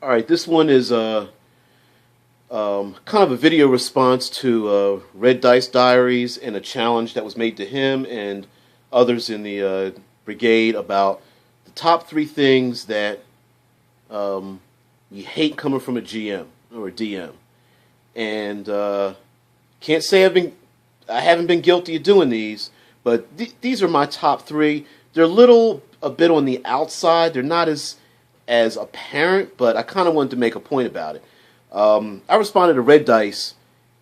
All right, this one is kind of a video response to Red Dice Diaries and a challenge that was made to him and others in the brigade about the top three things that you hate coming from a GM or a DM. And can't say I haven't been guilty of doing these, but these are my top three. They're a bit on the outside. They're not as apparent, but I kind of wanted to make a point about it. I responded to Red Dice,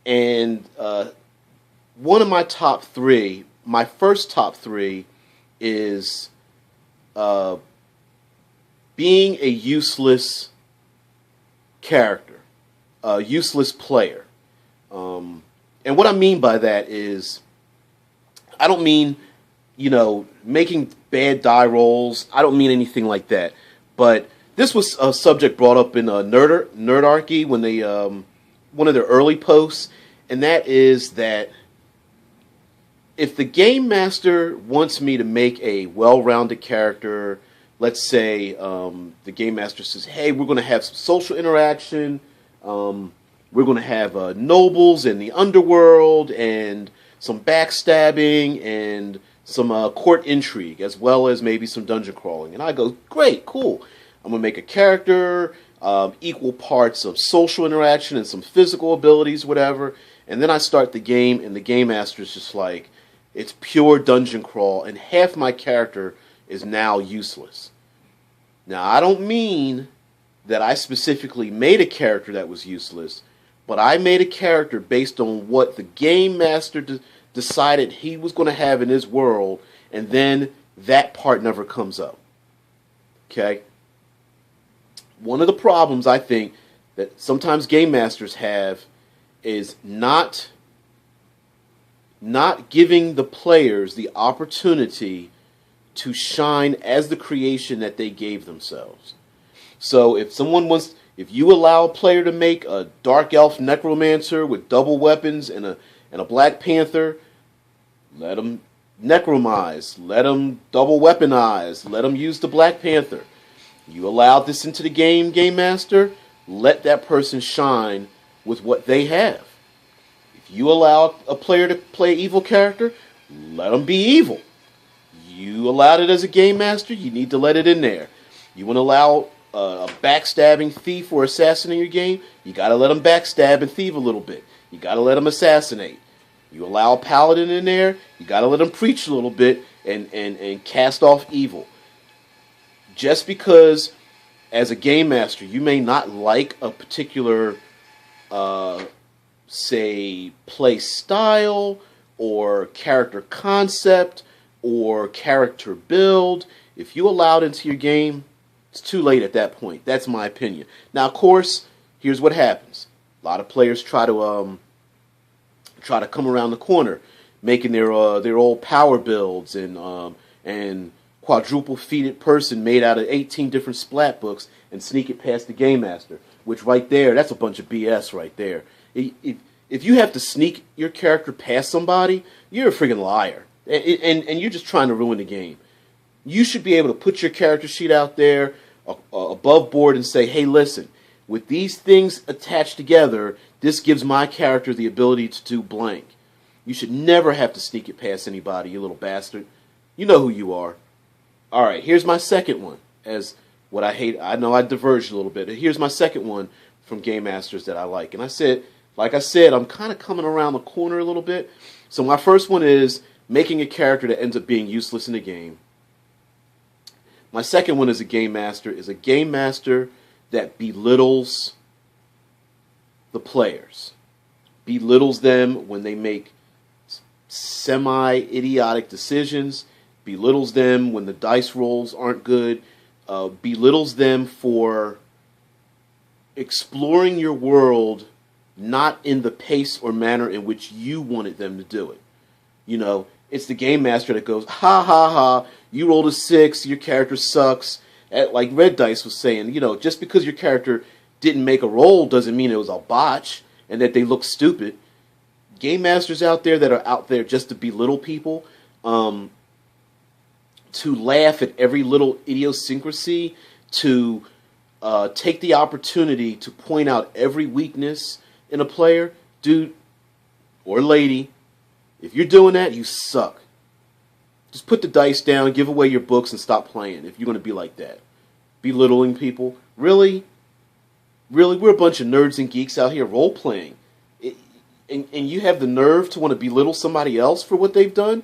and one of my top three, my first top three, is being a useless character, a useless player. And what I mean by that is, I don't mean, making bad die rolls. I don't mean anything like that. But this was a subject brought up in Nerdarchy when they one of their early posts, and that is that if the game master wants me to make a well-rounded character, let's say the game master says, "Hey, we're going to have some social interaction. We're going to have nobles in the underworld and some backstabbing and some court intrigue, as well as maybe some dungeon crawling." And I go, "Great, cool. I'm going to make a character, equal parts of social interaction and some physical abilities, whatever." And then I start the game, and the game master is just like, it's pure dungeon crawl, and half my character is now useless. Now, I don't mean that I specifically made a character that was useless, but I made a character based on what the game master decided he was going to have in his world, and then that part never comes up. Okay? One of the problems I think that sometimes game masters have is not giving the players the opportunity to shine as the creation that they gave themselves. So if you allow a player to make a dark elf necromancer with double weapons and a black panther, let them necromize, let them double weaponize, let them use the black panther. You allow this into the game master, let that person shine with what they have. If you allow a player to play evil character, let them be evil. You allowed it as a game master, you need to let it in there. You want to allow a backstabbing thief or assassin in your game, you got to let them backstab and thieve a little bit. You got to let them assassinate. You allow a paladin in there, you got to let them preach a little bit and cast off evil. Just because, as a game master, you may not like a particular, say, play style or character concept or character build, if you allow it into your game, it's too late at that point. That's my opinion. Now, of course, here's what happens. A lot of players try to come around the corner, making their old power builds and quadruple feated person made out of 18 different splat books and sneak it past the game master, which right there, that's a bunch of BS right there. If you have to sneak your character past somebody, you're a friggin' liar, and you're just trying to ruin the game. You should be able to put your character sheet out there above board and say, "Hey, listen, with these things attached together, this gives my character the ability to do blank." You should never have to sneak it past anybody, you little bastard. You know who you are. All right, here's my second one. As what I hate, I know I diverged a little bit. Here's my second one from Game Masters that I like. And like I said, I'm kind of coming around the corner a little bit. So my first one is making a character that ends up being useless in the game. My second one is a game master that belittles the players. Belittles them when they make semi-idiotic decisions. Belittles them when the dice rolls aren't good, belittles them for exploring your world not in the pace or manner in which you wanted them to do it. It's the game master that goes, "Ha ha ha, you rolled a 6, your character sucks." Like Red Dice was saying, just because your character didn't make a roll doesn't mean it was a botch and that they look stupid. Game masters out there that are out there just to belittle people, to laugh at every little idiosyncrasy, to take the opportunity to point out every weakness in a player, dude or lady, if you're doing that, you suck. Just put the dice down, give away your books, and stop playing if you're going to be like that. Belittling people. Really? Really? We're a bunch of nerds and geeks out here role-playing. And you have the nerve to want to belittle somebody else for what they've done?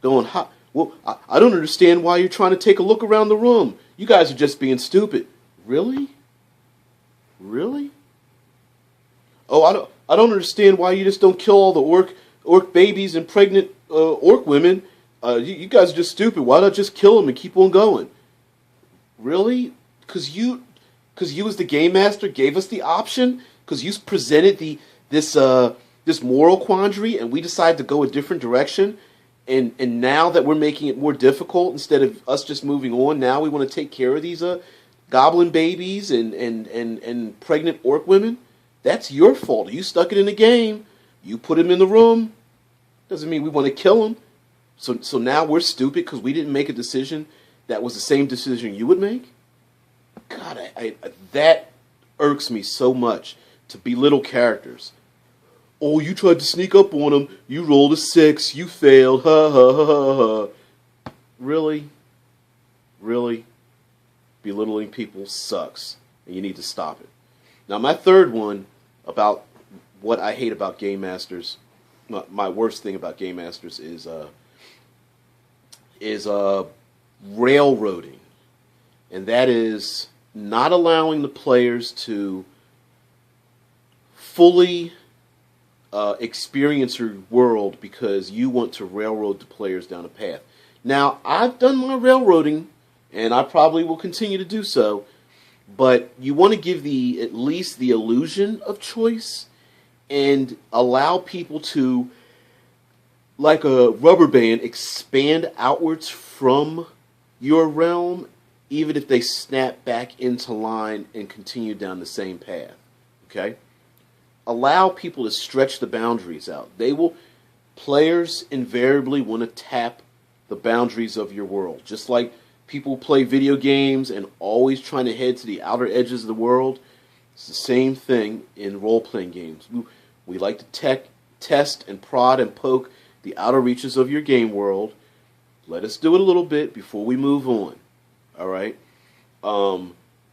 Going, well, I don't understand why you're trying to take a look around the room. You guys are just being stupid. Really? Really? Oh, I don't understand why you just don't kill all the orc babies and pregnant orc women. You guys are just stupid. Why not just kill them and keep on going? Really? Because you as the game master gave us the option? Because you presented this moral quandary and we decided to go a different direction? And now that we're making it more difficult, instead of us just moving on, now we want to take care of these goblin babies and pregnant orc women? That's your fault. You stuck it in the game. You put him in the room. Doesn't mean we want to kill him. So now we're stupid because we didn't make a decision that was the same decision you would make? God, that irks me so much, to belittle characters. Oh, you tried to sneak up on him. You rolled a 6. You failed. Ha ha ha ha ha. Really? Really? Belittling people sucks, and you need to stop it. Now, my third one about what I hate about game masters, my worst thing about game masters is railroading, and that is not allowing the players to fully experience your world because you want to railroad the players down a path. Now, I've done my railroading, and I probably will continue to do so, but you want to give at least the illusion of choice and allow people to, like a rubber band, expand outwards from your realm, even if they snap back into line and continue down the same path. Okay? Allow people to stretch the boundaries out. Players invariably want to tap the boundaries of your world. Just like people play video games and always trying to head to the outer edges of the world, it's the same thing in role-playing games. We like to test and prod and poke the outer reaches of your game world. Let us do it a little bit before we move on. All right?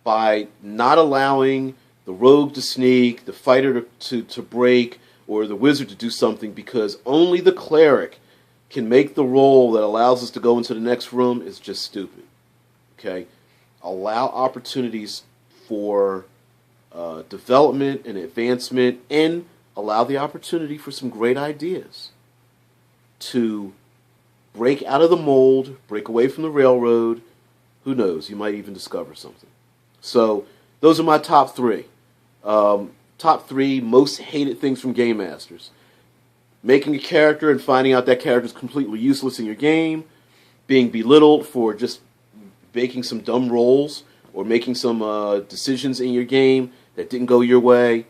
By not allowing the rogue to sneak, the fighter to break, or the wizard to do something, because only the cleric can make the roll that allows us to go into the next room, is just stupid. Okay? Allow opportunities for development and advancement, and allow the opportunity for some great ideas to break out of the mold, break away from the railroad. Who knows? You might even discover something. So those are my top three. Top three most hated things from game masters. Making a character and finding out that character is completely useless in your game. Being belittled for just making some dumb rolls or making some decisions in your game that didn't go your way.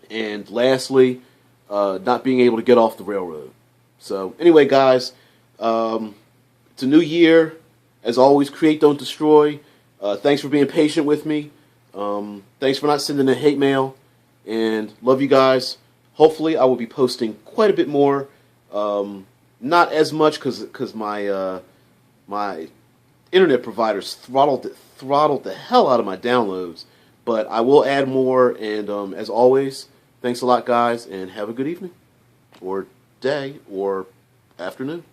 And lastly, not being able to get off the railroad. So anyway, guys, it's a new year. As always, create, don't destroy. Thanks for being patient with me. Thanks for not sending in hate mail. And love you guys. Hopefully, I will be posting quite a bit more. Not as much because my internet providers throttled the hell out of my downloads. But I will add more. And as always, thanks a lot, guys, and have a good evening, or day, or afternoon.